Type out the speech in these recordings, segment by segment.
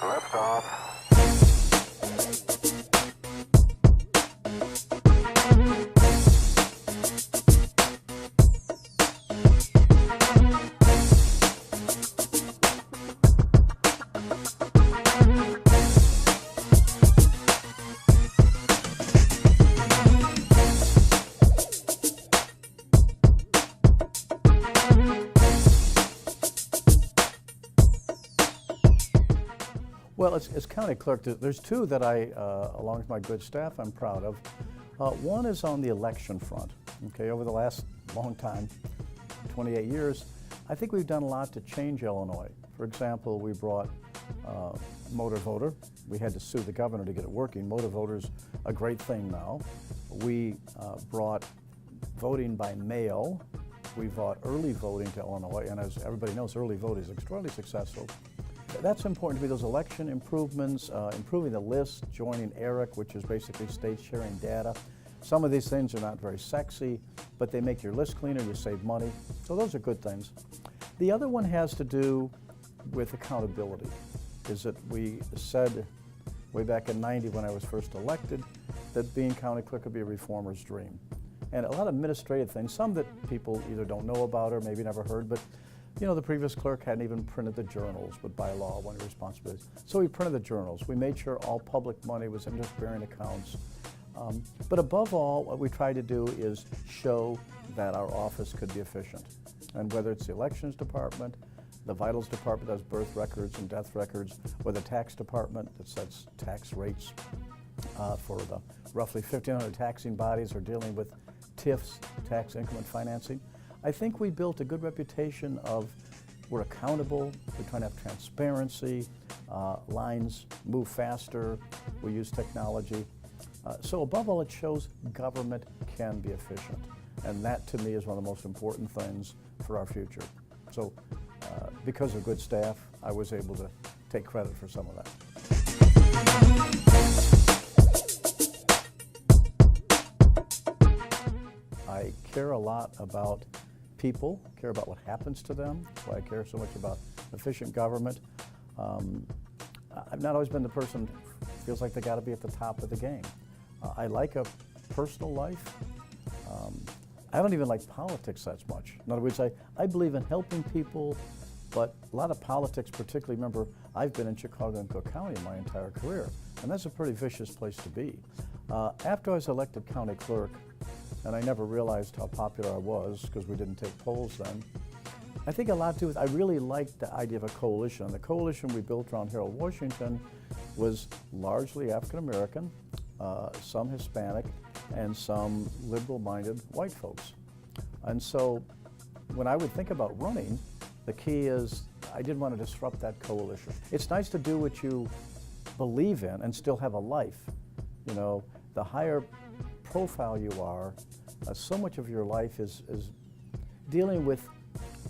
Liftoff. Well, as county clerk, there's two that along with my good staff, I'm proud of. One is on the election front. Okay, over the last long time, 28 years, I think we've done a lot to change Illinois. For example, we brought motor voter. We had to sue the governor to get it working. Motor voter's a great thing now. We brought voting by mail. We brought early voting to Illinois, and as everybody knows, early voting is extraordinarily successful. That's important to me, those election improvements, improving the list, joining ERIC, which is basically states sharing data. Some of these things are not very sexy, but they make your list cleaner, you save money. So those are good things. The other one has to do with accountability, is that we said way back in '90 when I was first elected that being county clerk would be a reformer's dream. And a lot of administrative things, some that people either don't know about or maybe never heard, but you know, the previous clerk hadn't even printed the journals, but by law, one of the responsibilities. So we printed the journals. We made sure all public money was in interest-bearing accounts. But above all, what we try to do is show that our office could be efficient. And whether it's the elections department, the vitals department does birth records and death records, or the tax department that sets tax rates for the roughly 1,500 taxing bodies are dealing with TIFs, tax increment financing. I think we built a good reputation of we're accountable, we're trying to have transparency, lines move faster, we use technology. So above all, it shows government can be efficient. And that to me is one of the most important things for our future. So because of good staff, I was able to take credit for some of that. I care a lot about people, care about what happens to them. That's why I care so much about efficient government. I've not always been the person who feels like they got to be at the top of the game. I like a personal life. I don't even like politics that much. In other words, I believe in helping people, but a lot of politics, particularly, remember, I've been in Chicago and Cook County my entire career, and that's a pretty vicious place to be. After I was elected county clerk, and I never realized how popular I was because we didn't take polls then. I think a lot to do with, I really liked the idea of a coalition. And the coalition we built around Harold Washington was largely African American, some Hispanic, and some liberal-minded white folks. And so when I would think about running, the key is I didn't want to disrupt that coalition. It's nice to do what you believe in and still have a life. You know, the higher profile you are, so much of your life is dealing with,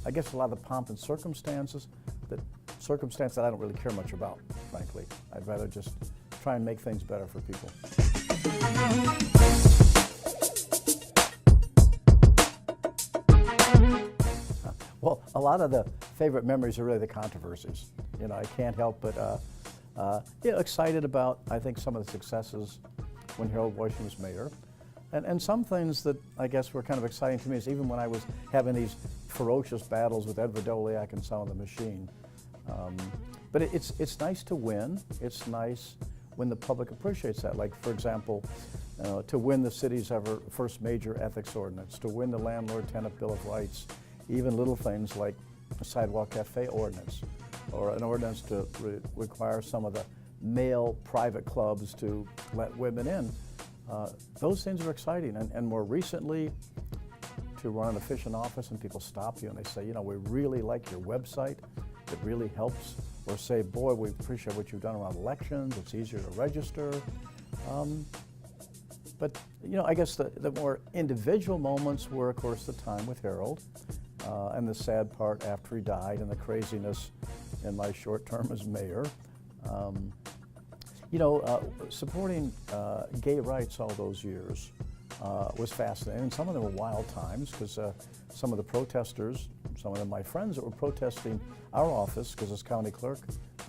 I guess, a lot of the pomp and circumstances that I don't really care much about, frankly. I'd rather just try and make things better for people. Well, a lot of the favorite memories are really the controversies. You know, I can't help but excited about, I think, some of the successes when Harold Washington was mayor. And some things that I guess were kind of exciting to me is even when I was having these ferocious battles with Ed Verdoliak and some of the machine. But it's nice to win. It's nice when the public appreciates that. Like, for example, to win the city's first major ethics ordinance, to win the landlord-tenant Bill of Rights, even little things like a sidewalk cafe ordinance, or an ordinance to require some of the male private clubs to let women in. Those things are exciting, and more recently, to run an efficient office and people stop you and they say, you know, we really like your website, it really helps, or say, boy, we appreciate what you've done around elections, it's easier to register. But, you know, I guess the more individual moments were, of course, the time with Harold, and the sad part after he died and the craziness in my short term as mayor. You know, supporting gay rights all those years was fascinating. And some of them were wild times because some of the protesters some of them my friends that were protesting our office, because as county clerk,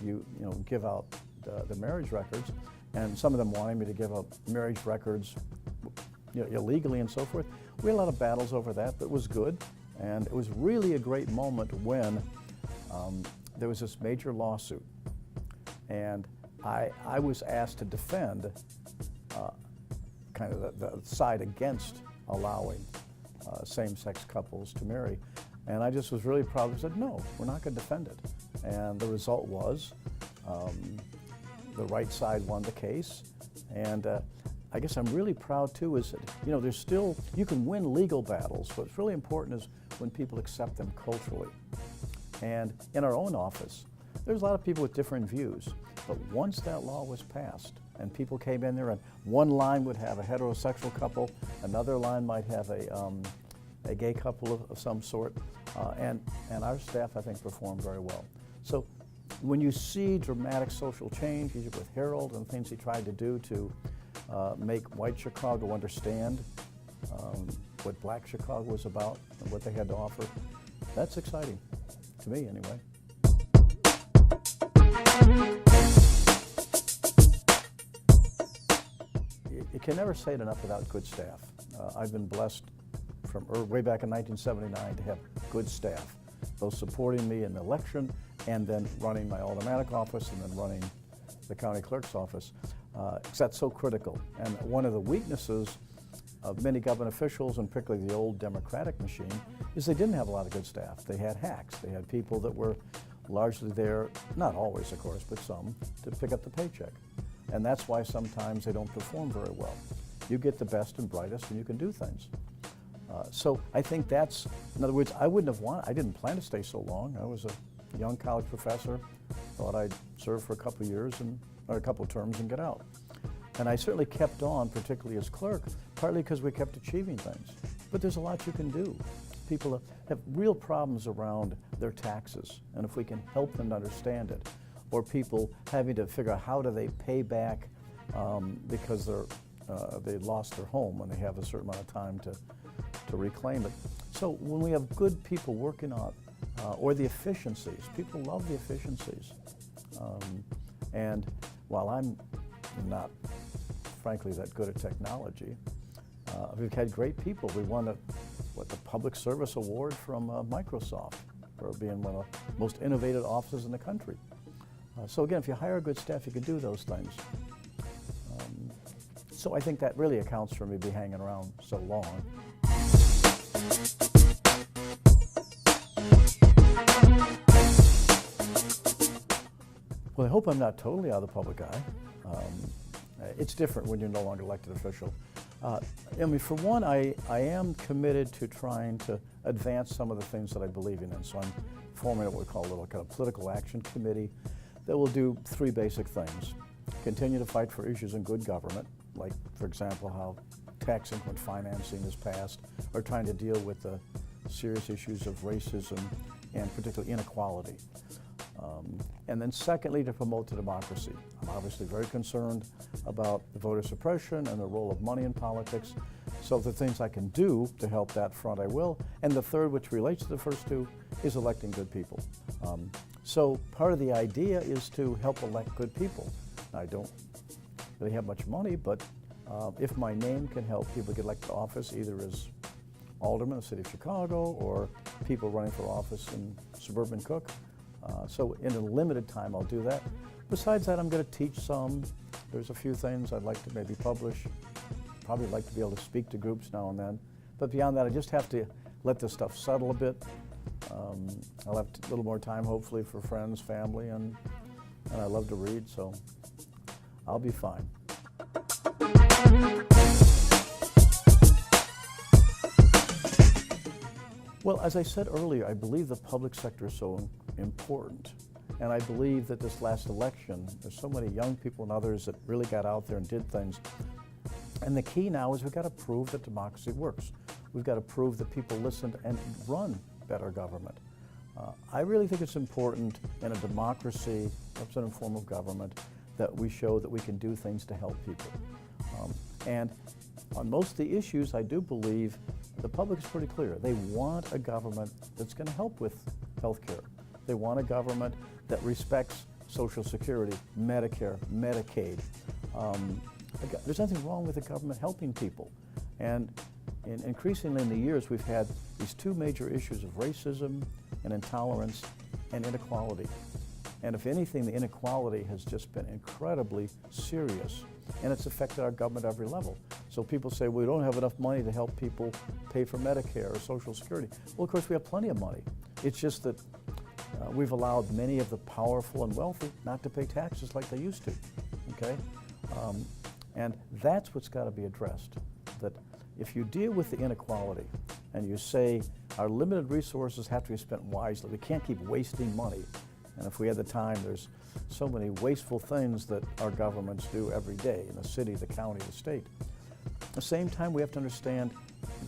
you give out the marriage records, and some of them wanting me to give out marriage records illegally and so forth. We had a lot of battles over that, but it was good, and it was really a great moment when there was this major lawsuit, and I was asked to defend kind of the side against allowing same-sex couples to marry. And I just was really proud and said, no, we're not going to defend it. And the result was the right side won the case. And I guess I'm really proud too is that, there's still, you can win legal battles. What's really important is when people accept them culturally. And in our own office, there's a lot of people with different views. But once that law was passed and people came in there and one line would have a heterosexual couple, another line might have a gay couple of some sort, and our staff, I think, performed very well. So when you see dramatic social change, usually with Harold and things he tried to do to make white Chicago understand what black Chicago was about and what they had to offer, that's exciting, to me anyway. You can never say it enough about good staff. I've been blessed from way back in 1979 to have good staff, both supporting me in the election and then running my aldermanic office and then running the county clerk's office. Because that's so critical. And one of the weaknesses of many government officials, and particularly the old Democratic machine, is they didn't have a lot of good staff. They had hacks. They had people that were largely there, not always of course, but some, to pick up the paycheck. And that's why sometimes they don't perform very well. You get the best and brightest and you can do things. So I think that's, in other words, I didn't plan to stay so long. I was a young college professor, thought I'd serve for a couple of years or a couple of terms and get out. And I certainly kept on, particularly as clerk, partly because we kept achieving things. But there's a lot you can do. People have real problems around their taxes, and if we can help them to understand it, or people having to figure out how do they pay back because they lost their home when they have a certain amount of time to reclaim it. So when we have good people working on, or the efficiencies, people love the efficiencies. And while I'm not, frankly, that good at technology, we've had great people. We won the Public Service Award from Microsoft for being one of the most innovative offices in the country. So again, if you hire good staff, you can do those things. So I think that really accounts for me being hanging around so long. Well, I hope I'm not totally out of the public eye. It's different when you're no longer elected official. I mean, for one, I am committed to trying to advance some of the things that I believe in. And so I'm forming what we call a little kind of political action committee that will do three basic things. Continue to fight for issues in good government, like, for example, how tax increment financing is passed, or trying to deal with the serious issues of racism and particularly inequality. And then secondly, to promote the democracy. I'm obviously very concerned about the voter suppression and the role of money in politics. So the things I can do to help that front, I will. And the third, which relates to the first two, is electing good people. So part of the idea is to help elect good people. I don't really have much money, but if my name can help people get elected to office, either as alderman of the city of Chicago or people running for office in suburban Cook, so in a limited time I'll do that. Besides that, I'm going to teach some. There's a few things I'd like to maybe publish. Probably like to be able to speak to groups now and then. But beyond that, I just have to let this stuff settle a bit. I'll have a little more time, hopefully, for friends, family, and I love to read, so I'll be fine. Well, as I said earlier, I believe the public sector is so important. And I believe that this last election, there's so many young people and others that really got out there and did things. And the key now is we've got to prove that democracy works. We've got to prove that people listen and run better government. I really think it's important in a democracy, representative form of government, that we show that we can do things to help people. And On most of the issues, I do believe the public is pretty clear. They want a government that's going to help with health care. They want a government that respects Social Security, Medicare, Medicaid. There's nothing wrong with the government helping people. And increasingly in the years, we've had these two major issues of racism and intolerance and inequality. And if anything, the inequality has just been incredibly serious, and it's affected our government at every level. So people say, we don't have enough money to help people pay for Medicare or Social Security. Well, of course, we have plenty of money. It's just that we've allowed many of the powerful and wealthy not to pay taxes like they used to, okay? And that's what's got to be addressed, that if you deal with the inequality and you say our limited resources have to be spent wisely, we can't keep wasting money. And if we had the time, there's so many wasteful things that our governments do every day in the city, the county, the state. At the same time, we have to understand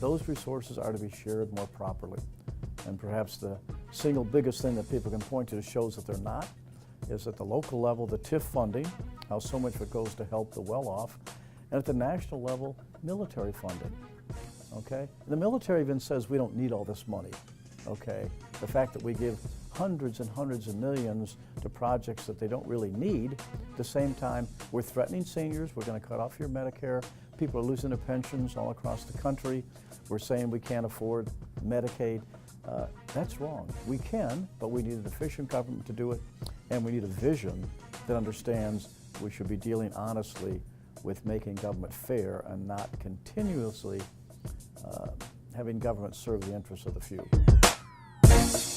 those resources are to be shared more properly. And perhaps the single biggest thing that people can point to that shows that they're not is at the local level, the TIF funding, how so much of it goes to help the well-off, and at the national level, military funding, okay? The military even says we don't need all this money, okay? The fact that we give hundreds and hundreds of millions to projects that they don't really need, at the same time, we're threatening seniors, we're going to cut off your Medicare, people are losing their pensions all across the country, we're saying we can't afford Medicaid. That's wrong. We can, but we need an efficient government to do it, and we need a vision that understands we should be dealing honestly with making government fair and not continuously having government serve the interests of the few.